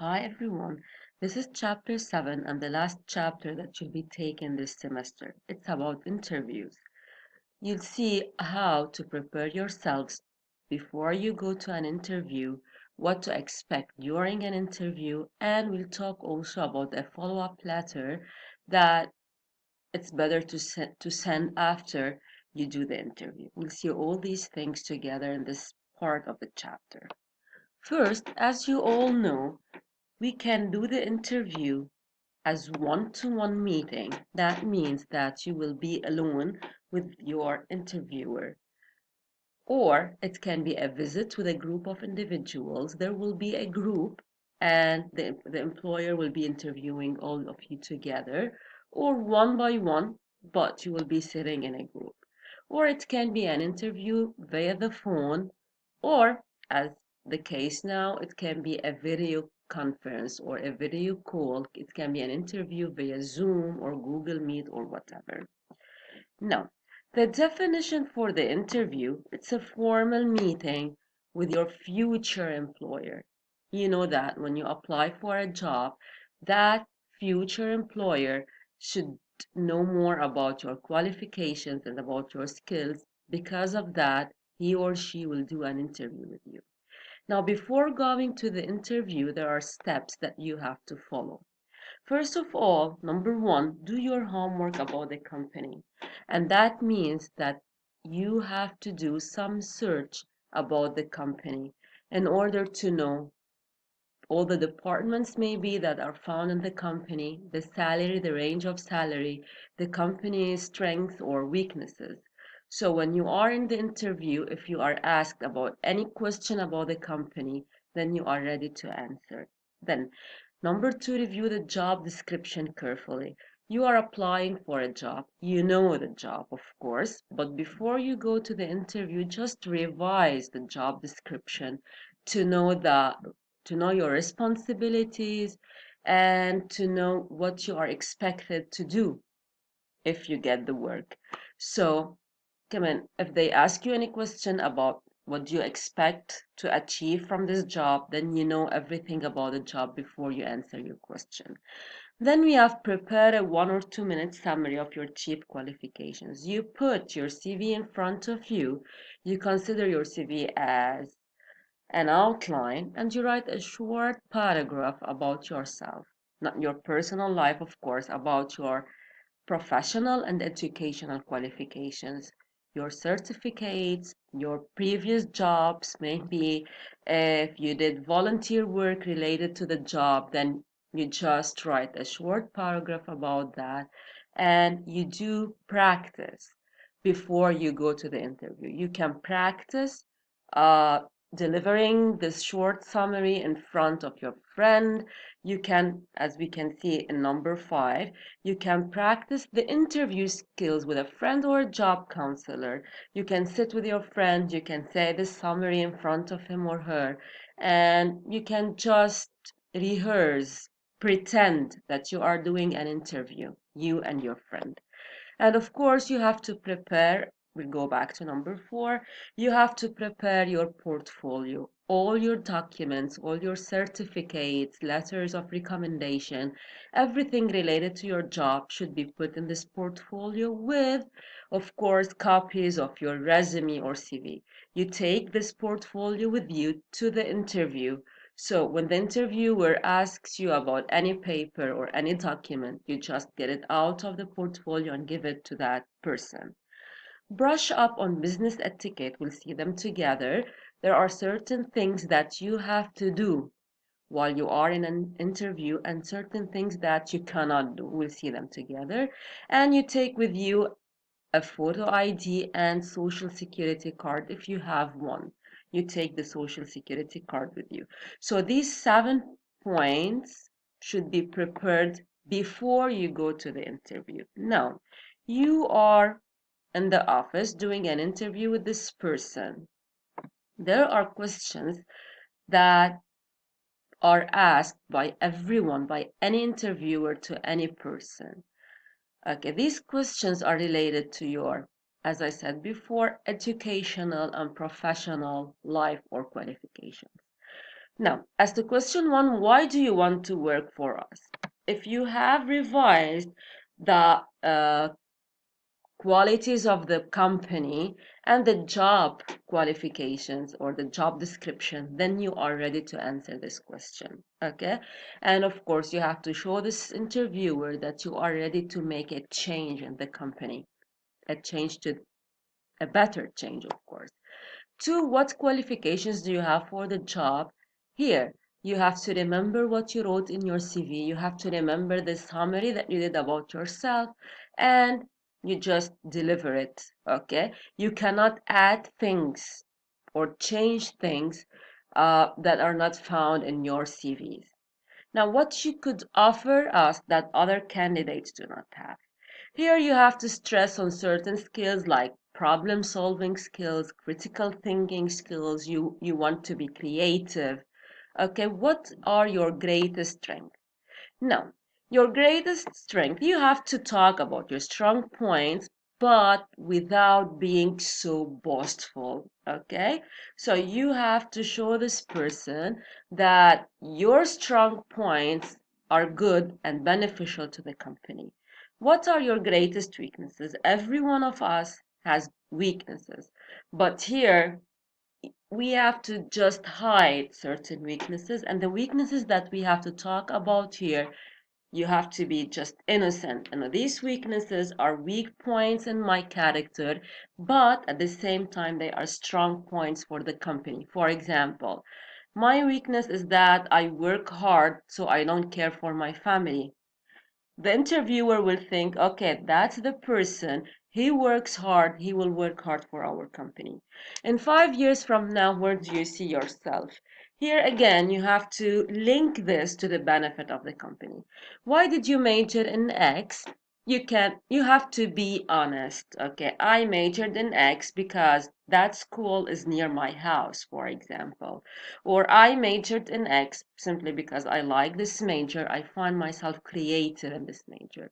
Hi everyone, this is chapter 7 and the last chapter that you'll be taking this semester. It's about interviews. You'll see how to prepare yourselves before you go to an interview, what to expect during an interview, and we'll talk also about a follow-up letter that it's better to send after you do the interview. We'll see all these things together in this part of the chapter. First, as you all know, we can do the interview as one-to-one meeting. That means that you will be alone with your interviewer. Or it can be a visit with a group of individuals. There will be a group and the employer will be interviewing all of you together, or one by one, but you will be sitting in a group. Or it can be an interview via the phone, or as the case now, it can be a video conference or a video call. It can be an interview via Zoom or Google Meet or whatever. Now, the definition for the interview, it's a formal meeting with your future employer. You know that when you apply for a job, that future employer should know more about your qualifications and about your skills. Because of that, he or she will do an interview with you. Now, before going to the interview, there are steps that you have to follow. First of all, number one, do your homework about the company. And that means that you have to do some search about the company in order to know all the departments maybe that are found in the company, the salary, the range of salary, the company's strengths or weaknesses. So when you are in the interview, if you are asked about any question about the company, then you are ready to answer. Then number two, review the job description carefully. You are applying for a job. You know the job, of course, but before you go to the interview, just revise the job description to know your responsibilities and to know what you are expected to do if you get the work. So, come on, if they ask you any question about what you expect to achieve from this job, then you know everything about the job before you answer your question. Then we have prepared a 1 or 2 minute summary of your chief qualifications. You put your CV in front of you. You consider your CV as an outline, and you write a short paragraph about yourself, not your personal life, of course, about your professional and educational qualifications, your certificates, your previous jobs, maybe if you did volunteer work related to the job, then you just write a short paragraph about that and you do practice before you go to the interview. You can practice uh, delivering this short summary in front of your friend. You can, as we can see in number 5, you can practice the interview skills with a friend or a job counselor. You can sit with your friend, you can say the summary in front of him or her, and you can just rehearse, pretend that you are doing an interview, you and your friend. And of course, you have to prepare, we'll go back to number 4, you have to prepare your portfolio. All your documents, all your certificates, letters of recommendation, everything related to your job should be put in this portfolio with, of course, copies of your resume or CV. You take this portfolio with you to the interview. So when the interviewer asks you about any paper or any document, you just get it out of the portfolio and give it to that person. Brush up on business etiquette. We'll see them together. There are certain things that you have to do while you are in an interview and certain things that you cannot do. We'll see them together. And you take with you a photo ID and social security card if you have one. You take the social security card with you. So these 7 points should be prepared before you go to the interview. Now, you are in the office doing an interview with this person. There are questions that are asked by everyone, by any interviewer to any person. Okay, these questions are related to your, as I said before, educational and professional life or qualifications. Now, as to question one, why do you want to work for us? If you have revised the qualities of the company and the job qualifications or the job description, then you are ready to answer this question. Okay, and of course you have to show this interviewer that you are ready to make a change in the company, a change to a better change, of course. Two, what qualifications do you have for the job? Here, you have to remember what you wrote in your CV. You have to remember the summary that you did about yourself, and you just deliver it, okay? You cannot add things or change things that are not found in your CVs. Now, what you could offer us that other candidates do not have. Here you have to stress on certain skills like problem solving skills, critical thinking skills. You want to be creative. Okay, what are your greatest strengths? Now, your greatest strength, you have to talk about your strong points, but without being so boastful. Okay, so you have to show this person that your strong points are good and beneficial to the company. What are your greatest weaknesses? Every one of us has weaknesses, but here we have to just hide certain weaknesses, and the weaknesses that we have to talk about here, you have to be just innocent. And these weaknesses are weak points in my character, but at the same time, they are strong points for the company. For example, my weakness is that I work hard, so I don't care for my family. The interviewer will think, okay, that's the person. He works hard. He will work hard for our company. In 5 years from now, where do you see yourself? Here again, you have to link this to the benefit of the company. Why did you major in X? You have to be honest. Okay, I majored in X because that school is near my house, for example. Or I majored in X simply because I like this major. I find myself creative in this major.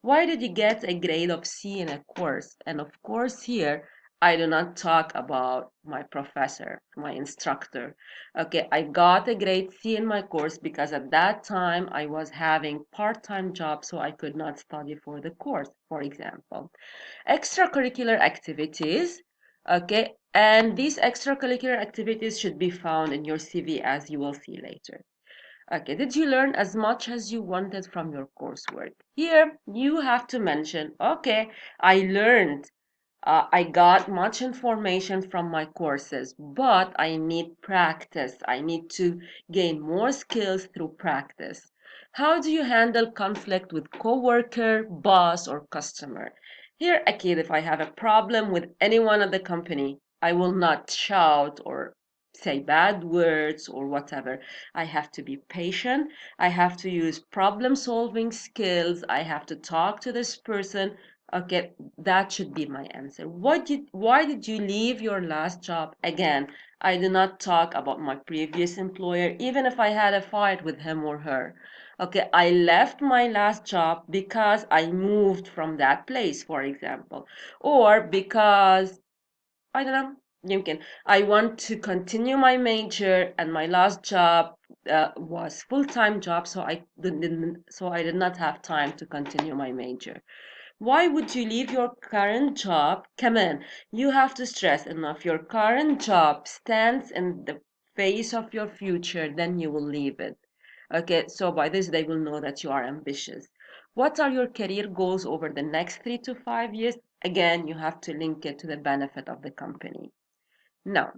Why did you get a grade of C in a course? And of course, here I do not talk about my professor, my instructor. Okay, I got a grade C in my course because at that time I was having part-time job, so I could not study for the course, for example. Extracurricular activities, okay, and these extracurricular activities should be found in your CV, as you will see later. Okay, did you learn as much as you wanted from your coursework? Here, you have to mention, okay, I learned, I got much information from my courses, but I need practice. I need to gain more skills through practice. How do you handle conflict with coworker, boss, or customer? Here, Akid, if I have a problem with anyone at the company, I will not shout or say bad words or whatever. I have to be patient. I have to use problem solving skills. I have to talk to this person. Okay, that should be my answer. Why did you leave your last job? Again, I do not talk about my previous employer, even if I had a fight with him or her. Okay, I left my last job because I moved from that place, for example, or because I don't know. يمكن I want to continue my major and my last job was full-time job, so I did not have time to continue my major. Why would you leave your current job? Come on, you have to stress enough. Your current job stands in the face of your future, then you will leave it. Okay, so by this they will know that you are ambitious. What are your career goals over the next 3 to 5 years? Again, you have to link it to the benefit of the company. Now,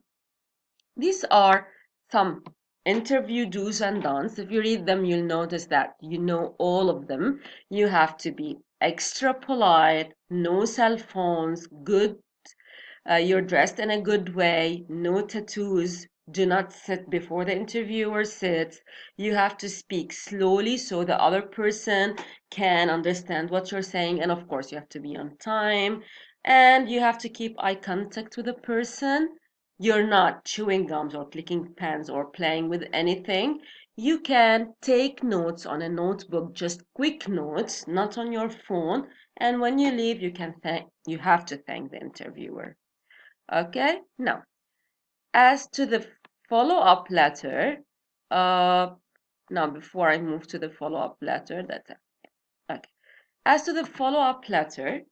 these are some interview do's and don'ts. If you read them, you'll notice that you know all of them. You have to be extra polite, no cell phones, good you're dressed in a good way, no tattoos. Do not sit before the interviewer sits. You have to speak slowly so the other person can understand what you're saying. And of course, you have to be on time. And you have to keep eye contact with the person. You're not chewing gums or clicking pens or playing with anything. You can take notes on a notebook, just quick notes, not on your phone. And when you leave, you have to thank the interviewer. Okay, now, as to the follow-up letter, Now, before I move to the follow-up letter, that's it. Okay. As to the follow-up letter,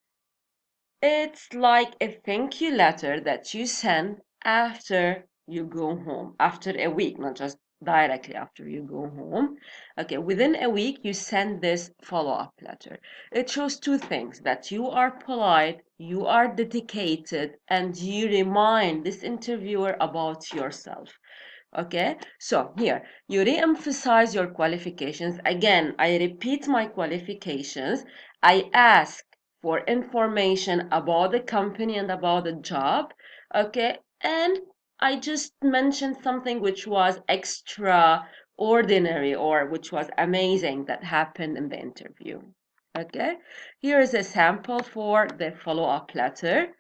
it's like a thank you letter that you send after you go home, after a week, not just directly after you go home. Okay, within a week, you send this follow-up letter. It shows two things: that you are polite, you are dedicated, and you remind this interviewer about yourself. Okay, so here you re-emphasize your qualifications. Again, I repeat my qualifications. I ask for information about the company and about the job. Okay, and I just mentioned something which was extraordinary or which was amazing that happened in the interview. Okay, here is a sample for the follow-up letter.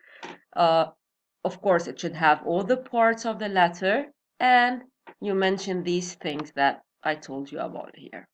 Of course, it should have all the parts of the letter, and you mention these things that I told you about here.